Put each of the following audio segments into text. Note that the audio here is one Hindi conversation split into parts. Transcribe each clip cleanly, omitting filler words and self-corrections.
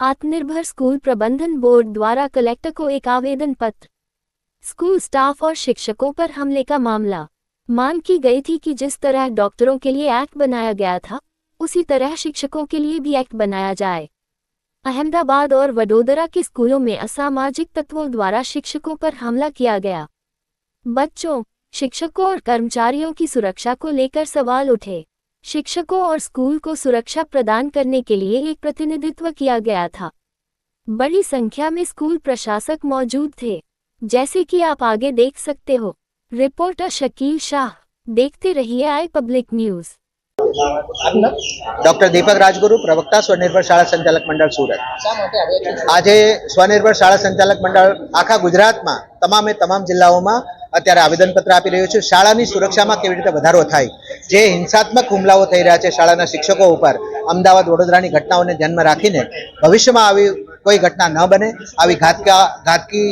आत्मनिर्भर स्कूल प्रबंधन बोर्ड द्वारा कलेक्टर को एक आवेदन पत्र। स्कूल स्टाफ और शिक्षकों पर हमले का मामला। मांग की गई थी कि जिस तरह डॉक्टरों के लिए एक्ट बनाया गया था, उसी तरह शिक्षकों के लिए भी एक्ट बनाया जाए। अहमदाबाद और वडोदरा के स्कूलों में असामाजिक तत्वों द्वारा शिक्षकों पर हमला किया गया। बच्चों, शिक्षकों और कर्मचारियों की सुरक्षा को लेकर सवाल उठे। शिक्षकों और स्कूल को सुरक्षा प्रदान करने के लिए एक प्रतिनिधित्व किया गया था। बड़ी संख्या में स्कूल प्रशासक मौजूद थे, जैसे कि आप आगे देख सकते हो। रिपोर्टर शकील शाह, देखते रहिए आई पब्लिक न्यूज। डॉक्टर दीपक राजगुरु, प्रवक्ता स्वनिर्भर शाळा संचालक मंडल सूरत। आज स्वनिर्भर शाळा संचालक मंडल आखा गुजरात में તમામ જિલ્લાઓમાં અત્યારે આવેદનપત્ર આપી રહ્યું છે। શાળાની સુરક્ષામાં કેવી રીતે વધારો થાય, જે હિંસાત્મક હુમલાઓ થઈ રહ્યા છે શાળાના શિક્ષકો ઉપર, અમદાવાદ વડોદરાની ઘટનાઓને ધ્યાનમાં રાખીને ભવિષ્યમાં આવી કોઈ ઘટના ન બને, આવી ઘાતકી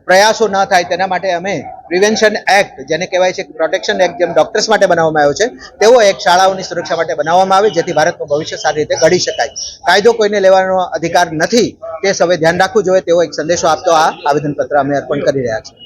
પ્રયાસો ન થાય તેના માટે અમે પ્રિવેન્શન એક્ટ, જેને કહેવાય છે પ્રોટેક્શન એક્ટ, જેમ ડોક્ટર્સ માટે બનાવવામાં આવ્યો છે તેવો એક શાળાઓની સુરક્ષા માટે બનાવવામાં આવે, જેથી ભારતનું ભવિષ્ય સારી રીતે ઘડી શકાય। કાયદો કોઈને લેવાનો અધિકાર નથી, તે સૌએ ધ્યાન રાખવું જોઈએ તેવો એક સંદેશો આપતો આ આવેદનપત્ર અમે અર્પણ કરી રહ્યા છીએ।